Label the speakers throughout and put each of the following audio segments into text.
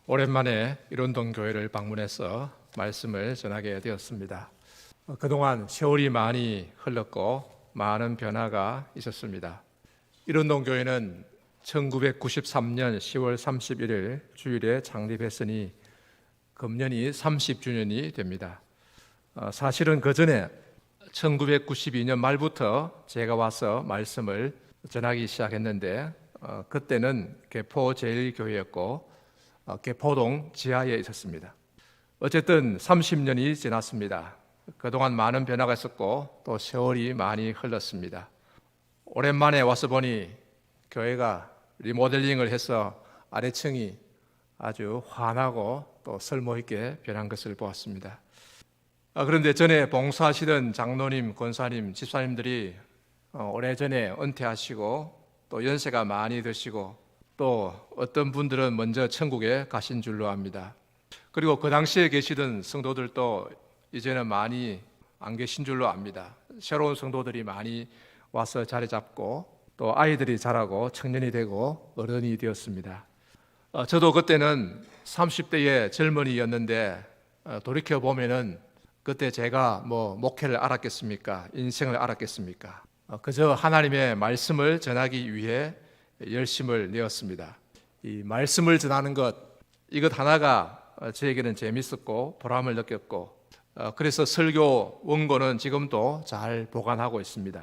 Speaker 1: 오랜만에 일원동 교회를 방문해서 말씀을 전하게 되었습니다. 그동안 세월이 많이 흘렀고 많은 변화가 있었습니다. 일원동 교회는 1993년 10월 31일 주일에 창립했으니 금년이 30주년이 됩니다. 사실은 그 전에 1992년 말부터 제가 와서 말씀을 전하기 시작했는데 그때는 개포 제1교회였고 개포동 지하에 있었습니다. 어쨌든 30년이 지났습니다. 그동안 많은 변화가 있었고 또 세월이 많이 흘렀습니다. 오랜만에 와서 보니 교회가 리모델링을 해서 아래층이 아주 환하고 또 설모있게 변한 것을 보았습니다. 그런데 전에 봉사하시던 장로님, 권사님, 집사님들이 오래전에 은퇴하시고 또 연세가 많이 드시고 또 어떤 분들은 먼저 천국에 가신 줄로 압니다. 그리고 그 당시에 계시던 성도들도 이제는 많이 안 계신 줄로 압니다. 새로운 성도들이 많이 와서 자리 잡고 또 아이들이 자라고 청년이 되고 어른이 되었습니다. 저도 그때는 30대의 젊은이였는데 돌이켜보면은 그때 제가 목회를 알았겠습니까? 인생을 알았겠습니까? 그저 하나님의 말씀을 전하기 위해 열심을 내었습니다. 이 말씀을 전하는 이것 하나가 저에게는 재밌었고 보람을 느꼈고 그래서 설교 원고는 지금도 잘 보관하고 있습니다.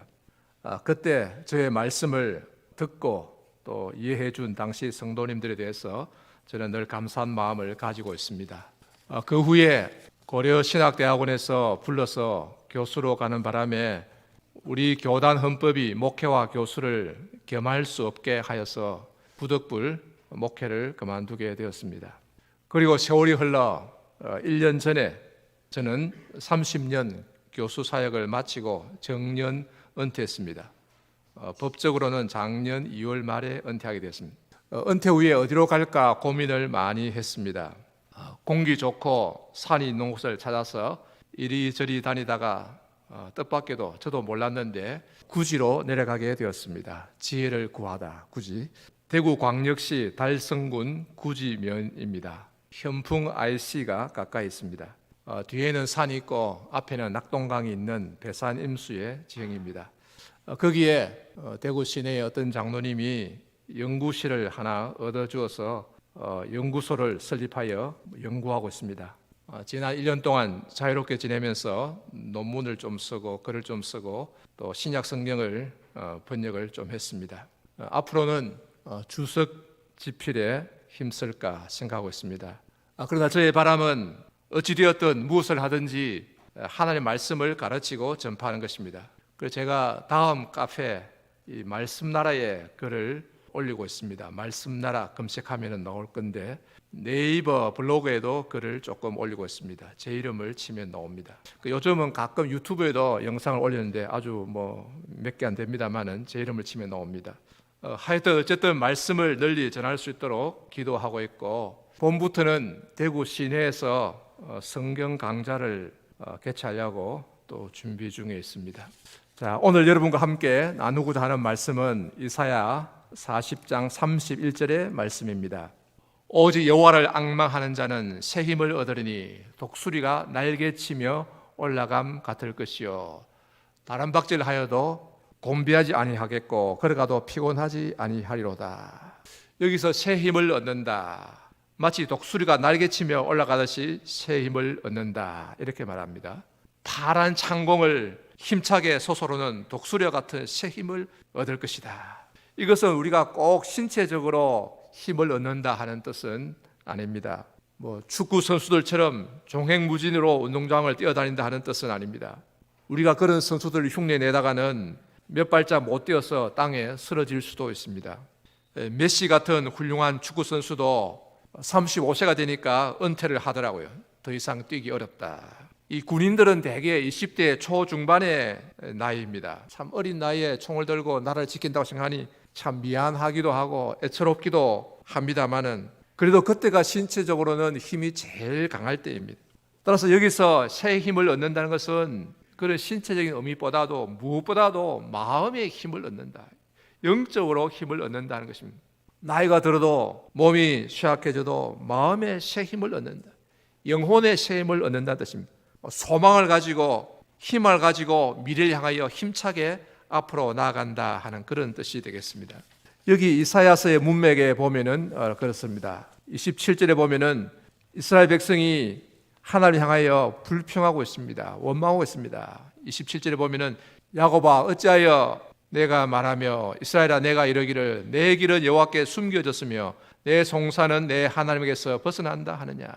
Speaker 1: 그때 저의 말씀을 듣고 또 이해해 준 당시 성도님들에 대해서 저는 늘 감사한 마음을 가지고 있습니다. 그 후에 고려신학대학원에서 불러서 교수로 가는 바람에 우리 교단 헌법이 목회와 교수를 겸할 수 없게 하여서 부득불 목회를 그만두게 되었습니다. 그리고 세월이 흘러 1년 전에 저는 30년 교수 사역을 마치고 정년 은퇴했습니다. 법적으로는 작년 2월 말에 은퇴하게 되었습니다. 은퇴 후에 어디로 갈까 고민을 많이 했습니다. 공기 좋고 산이 있는 곳을 찾아서 이리저리 다니다가 뜻밖에도 저도 몰랐는데 구지로 내려가게 되었습니다. 지혜를 구하다 구지. 대구광역시 달성군 구지면입니다. 현풍 IC가 가까이 있습니다. 뒤에는 산이 있고 앞에는 낙동강이 있는 배산 임수의 지형입니다. 거기에 대구 시내의 어떤 장로님이 연구실을 하나 얻어주어서 연구소를 설립하여 연구하고 있습니다. 지난 1년 동안 자유롭게 지내면서 논문을 좀 쓰고 글을 좀 쓰고 또 신약 성경을 번역을 좀 했습니다. 앞으로는 주석 집필에 힘쓸까 생각하고 있습니다. 그러나 저의 바람은 어찌되었든 무엇을 하든지 하나님의 말씀을 가르치고 전파하는 것입니다. 그래서 제가 다음 카페 이 말씀나라에 글을 올리고 있습니다. 말씀나라 검색하면 나올 건데 네이버 블로그에도 글을 조금 올리고 있습니다. 제 이름을 치면 나옵니다. 요즘은 가끔 유튜브에도 영상을 올리는데 아주 몇 개 안 됩니다만은 제 이름을 치면 나옵니다. 하여튼 어쨌든 말씀을 널리 전할 수 있도록 기도하고 있고 봄부터는 대구 시내에서 성경 강좌를 개최하려고 또 준비 중에 있습니다. 자, 오늘 여러분과 함께 나누고자 하는 말씀은 이사야 40장 31절의 말씀입니다. 오직 여호와를 앙망하는 자는 새 힘을 얻으리니 독수리가 날개치며 올라감 같을 것이요 다른 박질하여도 곤비하지 아니하겠고 걸어가도 피곤하지 아니하리로다. 여기서 새 힘을 얻는다. 마치 독수리가 날개치며 올라가듯이 새 힘을 얻는다 이렇게 말합니다. 파란 창공을 힘차게 솟아오르는 독수리와 같은 새 힘을 얻을 것이다. 이것은 우리가 꼭 신체적으로 힘을 얻는다 하는 뜻은 아닙니다. 축구 선수들처럼 종횡무진으로 운동장을 뛰어다닌다 하는 뜻은 아닙니다. 우리가 그런 선수들을 흉내내다가는 몇 발짝 못 뛰어서 땅에 쓰러질 수도 있습니다. 메시 같은 훌륭한 축구 선수도 35세가 되니까 은퇴를 하더라고요. 더 이상 뛰기 어렵다. 이 군인들은 대개 20대 초중반의 나이입니다. 참 어린 나이에 총을 들고 나라를 지킨다고 생각하니 참 미안하기도 하고 애처롭기도 합니다만은 그래도 그때가 신체적으로는 힘이 제일 강할 때입니다. 따라서 여기서 새 힘을 얻는다는 것은 그런 신체적인 의미보다도 무엇보다도 마음의 힘을 얻는다. 영적으로 힘을 얻는다는 것입니다. 나이가 들어도 몸이 쇠약해져도 마음에 새 힘을 얻는다. 영혼의 새 힘을 얻는다는 뜻입니다. 소망을 가지고 힘을 가지고 미래를 향하여 힘차게 앞으로 나아간다 하는 그런 뜻이 되겠습니다. 여기 이사야서의 문맥에 보면은 그렇습니다. 27절에 보면은 이스라엘 백성이 하나님을 향하여 불평하고 있습니다. 원망하고 있습니다. 27절에 보면은 야곱아 어찌하여 내가 말하며 이스라엘아 내가 이르기를 내 길은 여호와께 숨겨졌으며 내 송사는 내 하나님에게서 벗어난다 하느냐.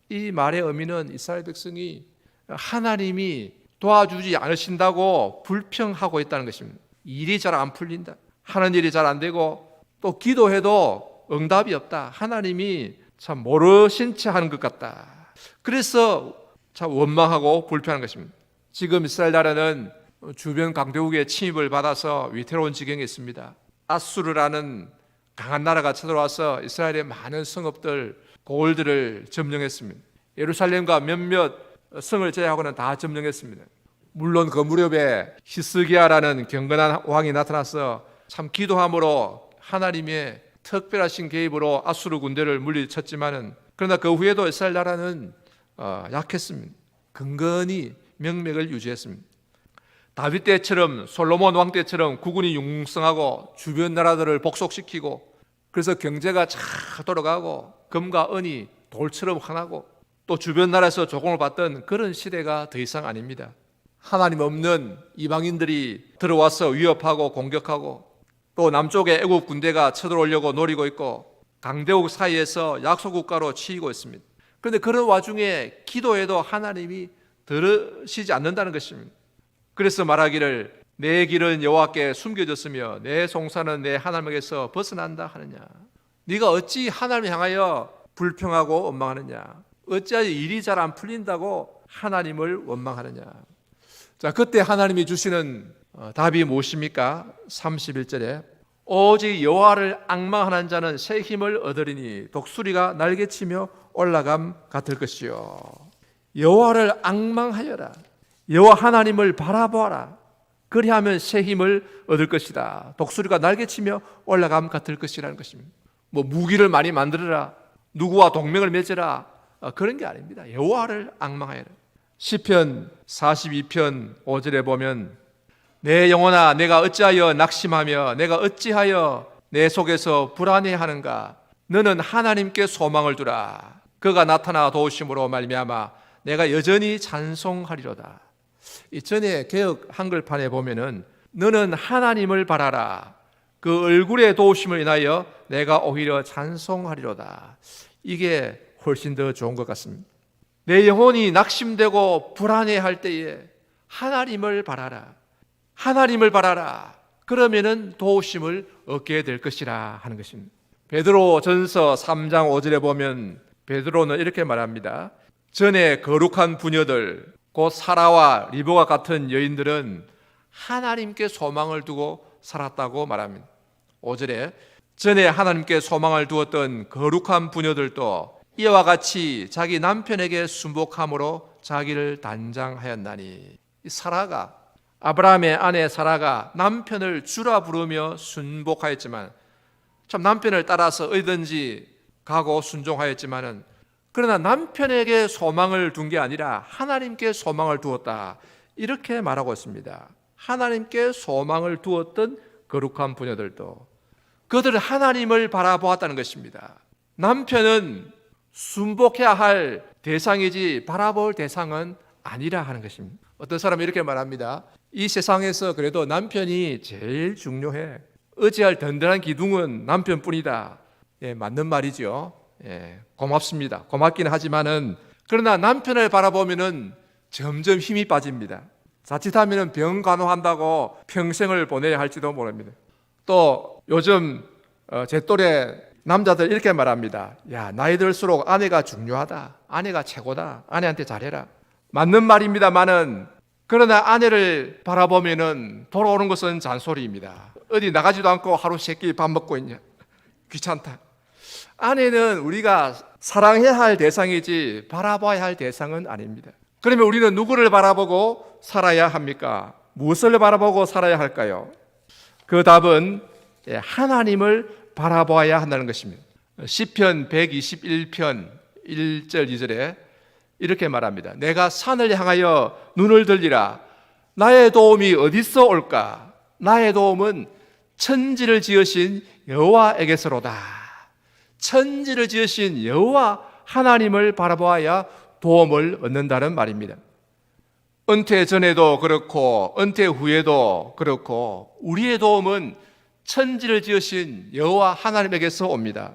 Speaker 1: 이 말의 의미는 이스라엘 백성이 하나님이 도와주지 않으신다고 불평하고 있다는 것입니다. 일이 잘 안 풀린다. 하는 일이 잘 안 되고 또 기도해도 응답이 없다. 하나님이 참 모르신 채 하는 것 같다. 그래서 참 원망하고 불평하는 것입니다. 지금 이스라엘 나라는 주변 강대국의 침입을 받아서 위태로운 지경에 있습니다. 아수르라는 강한 나라가 쳐들어와서 이스라엘의 많은 성읍들, 고을들을 점령했습니다. 예루살렘과 몇몇 성을 제외하고는 다 점령했습니다. 물론 그 무렵에 히스기야라는 경건한 왕이 나타나서 참 기도함으로 하나님의 특별하신 개입으로 아수르 군대를 물리쳤지만은 그러나 그 후에도 이스라엘 나라는 약했습니다. 근근히 명맥을 유지했습니다. 다윗 때처럼 솔로몬 왕 때처럼 국군이 융성하고 주변 나라들을 복속시키고 그래서 경제가 잘 돌아가고 금과 은이 돌처럼 흥하고 또 주변 나라에서 조공을 받던 그런 시대가 더 이상 아닙니다. 하나님 없는 이방인들이 들어와서 위협하고 공격하고 또 남쪽에 애국 군대가 쳐들어오려고 노리고 있고 강대국 사이에서 약소국가로 치이고 있습니다. 그런데 그런 와중에 기도해도 하나님이 들으시지 않는다는 것입니다. 그래서 말하기를 내 길은 여호와께 숨겨졌으며 내 송사는 내 하나님에게서 벗어난다 하느냐. 네가 어찌 하나님을 향하여 불평하고 원망하느냐. 어찌하여 일이 잘 안 풀린다고 하나님을 원망하느냐. 자, 그때 하나님이 주시는 답이 무엇입니까? 31절에 오직 여호와를 앙망하는 자는 새 힘을 얻으리니 독수리가 날개치며 올라감 같을 것이요. 여호와를 앙망하여라. 여호와 하나님을 바라보아라. 그리하면 새 힘을 얻을 것이다. 독수리가 날개치며 올라감 같을 것이라는 것입니다. 뭐 무기를 많이 만들어라. 누구와 동맹을 맺어라. 그런 게 아닙니다. 여호와를 앙망하여라. 시편 42편 5절에 보면 내 영혼아 내가 어찌하여 낙심하며 내가 어찌하여 내 속에서 불안해하는가. 너는 하나님께 소망을 두라. 그가 나타나 도우심으로 말미암아 내가 여전히 찬송하리로다. 이전에 개역 한글판에 보면은 너는 하나님을 바라라. 그 얼굴의 도우심을 인하여 내가 오히려 찬송하리로다. 이게 훨씬 더 좋은 것 같습니다. 내 영혼이 낙심되고 불안해할 때에 하나님을 바라라. 하나님을 바라라. 그러면은 도우심을 얻게 될 것이라 하는 것입니다. 베드로 전서 3장 5절에 보면 베드로는 이렇게 말합니다. 전에 거룩한 부녀들 곧 사라와 리보가 같은 여인들은 하나님께 소망을 두고 살았다고 말합니다. 5절에 전에 하나님께 소망을 두었던 거룩한 부녀들도 이와 같이 자기 남편에게 순복함으로 자기를 단장하였나니. 이 사라가 아브라함의 아내 사라가 남편을 주라 부르며 순복하였지만 참 남편을 따라서 어디든지 가고 순종하였지만은 그러나 남편에게 소망을 둔 게 아니라 하나님께 소망을 두었다. 이렇게 말하고 있습니다. 하나님께 소망을 두었던 거룩한 부녀들도 그들은 하나님을 바라보았다는 것입니다. 남편은 순복해야 할 대상이지 바라볼 대상은 아니라 하는 것입니다. 어떤 사람이 이렇게 말합니다. 이 세상에서 그래도 남편이 제일 중요해. 의지할 든든한 기둥은 남편뿐이다. 예, 맞는 말이죠. 예, 고맙습니다. 고맙긴 하지만은 그러나 남편을 바라보면은 점점 힘이 빠집니다. 자칫하면은 병 간호한다고 평생을 보내야 할지도 모릅니다. 또 요즘 제 또래 남자들 이렇게 말합니다. 야, 나이 들수록 아내가 중요하다. 아내가 최고다. 아내한테 잘해라. 맞는 말입니다만은 그러나 아내를 바라보면은 돌아오는 것은 잔소리입니다. 어디 나가지도 않고 하루 세 끼 밥 먹고 있냐. 귀찮다. 아내는 우리가 사랑해야 할 대상이지 바라봐야 할 대상은 아닙니다. 그러면 우리는 누구를 바라보고 살아야 합니까? 무엇을 바라보고 살아야 할까요? 그 답은 하나님을 바라보아야 한다는 것입니다. 시편 121편 1절 2절에 이렇게 말합니다. 내가 산을 향하여 눈을 들리라. 나의 도움이 어디서 올까? 나의 도움은 천지를 지으신 여호와에게서로다. 천지를 지으신 여호와 하나님을 바라보아야 도움을 얻는다는 말입니다. 은퇴 전에도 그렇고 은퇴 후에도 그렇고 우리의 도움은 천지를 지으신 여호와 하나님에게서 옵니다.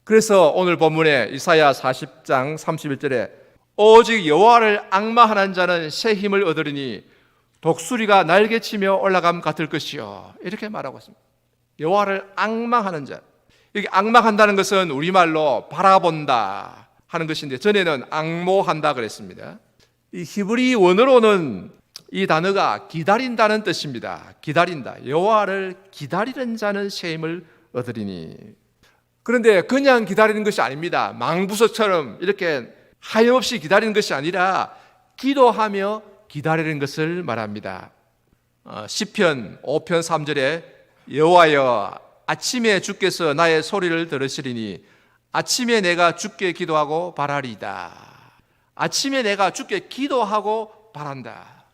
Speaker 1: 그래서 오늘 본문에 이사야 40장 31절에 오직 여호와를 앙망하는 자는 새 힘을 얻으리니 독수리가 날개치며 올라감 같을 것이요, 이렇게 말하고 있습니다. 여호와를 앙망하는 자, 여기 앙망한다는 것은 우리말로 바라본다 하는 것인데 전에는 앙모한다 그랬습니다. 이 히브리 원어로는 이 단어가 기다린다는 뜻입니다. 기다린다. 여호와를 기다리는 자는 새 힘을 얻으리니. 그런데 그냥 기다리는 것이 아닙니다. 망부서처럼 이렇게 하염없이 기다리는 것이 아니라 기도하며 기다리는 것을 말합니다. 시편 5편 3절에 여호와여 아침에 주께서 나의 소리를 들으시리니 아침에 내가 주께 기도하고 바라리이다. 아침에 내가 주께 기도하고 바란다.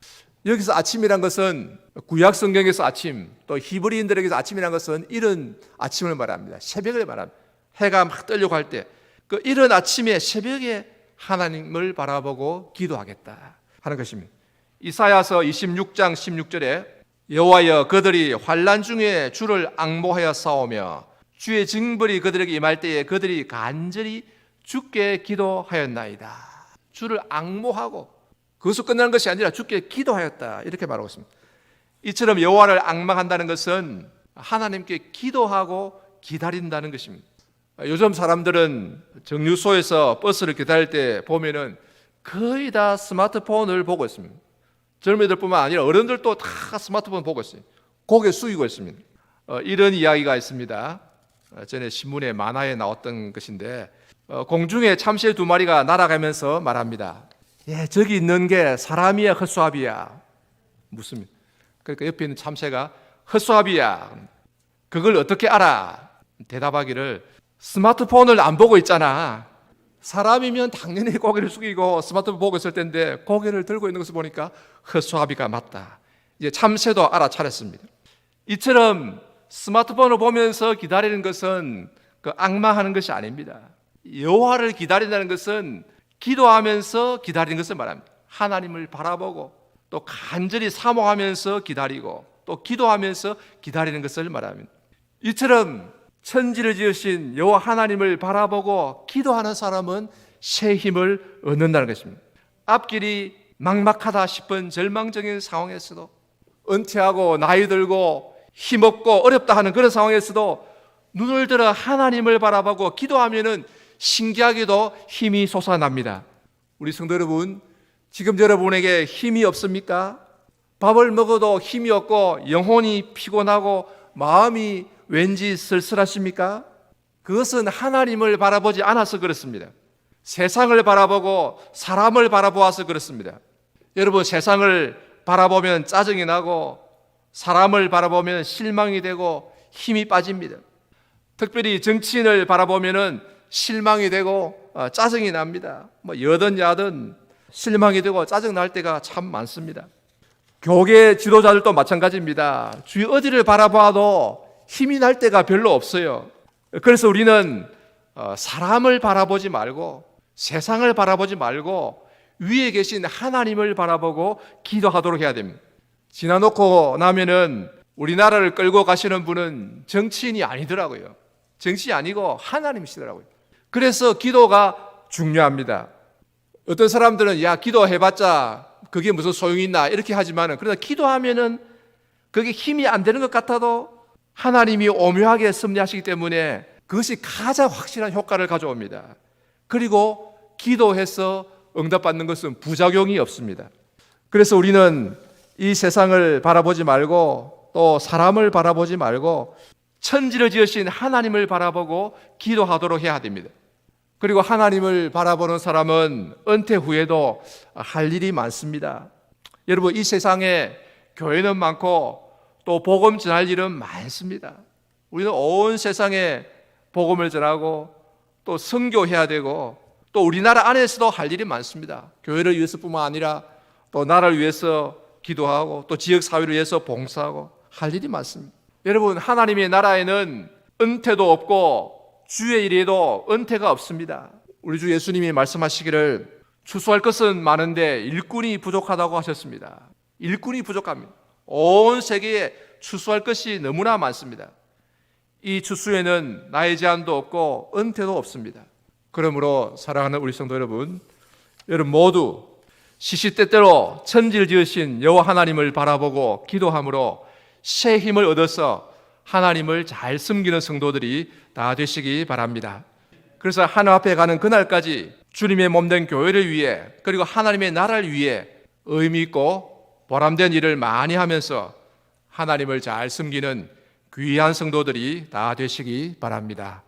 Speaker 1: 여기서 아침이란 것은 구약 성경에서 아침, 또 히브리인들에게서 아침이란 것은 이른 아침을 말합니다. 새벽을 말합니다. 해가 막 뜨려고 할 때 그 이른 아침에 새벽에 하나님을 바라보고 기도하겠다 하는 것입니다. 이사야서 26장 16절에 여호와여 그들이 환난 중에 주를 앙모하여 싸우며 주의 징벌이 그들에게 임할 때에 그들이 간절히 주께 기도하였나이다. 주를 앙모하고 그것으로 끝나는 것이 아니라 주께 기도하였다, 이렇게 말하고 있습니다. 이처럼 여호와를 앙망한다는 것은 하나님께 기도하고 기다린다는 것입니다. 요즘 사람들은 정류소에서 버스를 기다릴 때 보면은 거의 다 스마트폰을 보고 있습니다. 젊은이들뿐만 아니라 어른들도 다 스마트폰 보고 있어요. 고개 숙이고 있습니다. 이런 이야기가 있습니다. 전에 신문에 만화에 나왔던 것인데 공중에 참새 2마리가 날아가면서 말합니다. 예, 저기 있는 게 사람이야 헛수아비야. 무슨? 그러니까 옆에 있는 참새가 헛수아비야. 그걸 어떻게 알아? 대답하기를 스마트폰을 안 보고 있잖아. 사람이면 당연히 고개를 숙이고 스마트폰 보고 있을 텐데 고개를 들고 있는 것을 보니까 헛수아비가 맞다. 이제 참새도 알아차렸습니다. 이처럼 스마트폰을 보면서 기다리는 것은 그 앙망하는 것이 아닙니다. 여호와를 기다린다는 것은 기도하면서 기다리는 것을 말합니다. 하나님을 바라보고 또 간절히 사모하면서 기다리고 또 기도하면서 기다리는 것을 말합니다. 이처럼 천지를 지으신 여호와 하나님을 바라보고 기도하는 사람은 새 힘을 얻는다는 것입니다. 앞길이 막막하다 싶은 절망적인 상황에서도, 은퇴하고 나이 들고 힘없고 어렵다 하는 그런 상황에서도 눈을 들어 하나님을 바라보고 기도하면은 신기하게도 힘이 솟아납니다. 우리 성도 여러분, 지금 여러분에게 힘이 없습니까? 밥을 먹어도 힘이 없고 영혼이 피곤하고 마음이 왠지 쓸쓸하십니까? 그것은 하나님을 바라보지 않아서 그렇습니다. 세상을 바라보고 사람을 바라보아서 그렇습니다. 여러분, 세상을 바라보면 짜증이 나고 사람을 바라보면 실망이 되고 힘이 빠집니다. 특별히 정치인을 바라보면 실망이 되고 짜증이 납니다. 여든 야든 실망이 되고 짜증 날 때가 참 많습니다. 교계 지도자들도 마찬가지입니다. 주위 어디를 바라봐도 힘이 날 때가 별로 없어요. 그래서 우리는 사람을 바라보지 말고 세상을 바라보지 말고 위에 계신 하나님을 바라보고 기도하도록 해야 됩니다. 지나놓고 나면은 우리나라를 끌고 가시는 분은 정치인이 아니더라고요. 정치인이 아니고 하나님이시더라고요. 그래서 기도가 중요합니다. 어떤 사람들은 야, 기도해봤자 그게 무슨 소용이 있나 이렇게 하지만은, 그러나 기도하면은 그게 힘이 안 되는 것 같아도 하나님이 오묘하게 섭리하시기 때문에 그것이 가장 확실한 효과를 가져옵니다. 그리고 기도해서 응답받는 것은 부작용이 없습니다. 그래서 우리는 이 세상을 바라보지 말고 또 사람을 바라보지 말고 천지를 지으신 하나님을 바라보고 기도하도록 해야 됩니다. 그리고 하나님을 바라보는 사람은 은퇴 후에도 할 일이 많습니다. 여러분, 이 세상에 교회는 많고 또 복음 전할 일은 많습니다. 우리는 온 세상에 복음을 전하고 또 선교해야 되고 또 우리나라 안에서도 할 일이 많습니다. 교회를 위해서뿐만 아니라 또 나라를 위해서 기도하고 또 지역 사회를 위해서 봉사하고 할 일이 많습니다. 여러분, 하나님의 나라에는 은퇴도 없고 주의 일에도 은퇴가 없습니다. 우리 주 예수님이 말씀하시기를 추수할 것은 많은데 일꾼이 부족하다고 하셨습니다. 일꾼이 부족합니다. 온 세계에 추수할 것이 너무나 많습니다. 이 추수에는 나이 제한도 없고 은퇴도 없습니다. 그러므로 사랑하는 우리 성도 여러분 모두 시시때때로 천지를 지으신 여호와 하나님을 바라보고 기도함으로 새 힘을 얻어서 하나님을 잘 섬기는 성도들이 다 되시기 바랍니다. 그래서 하나님 앞에 가는 그날까지 주님의 몸된 교회를 위해 그리고 하나님의 나라를 위해 의미 있고 보람된 일을 많이 하면서 하나님을 잘 섬기는 귀한 성도들이 다 되시기 바랍니다.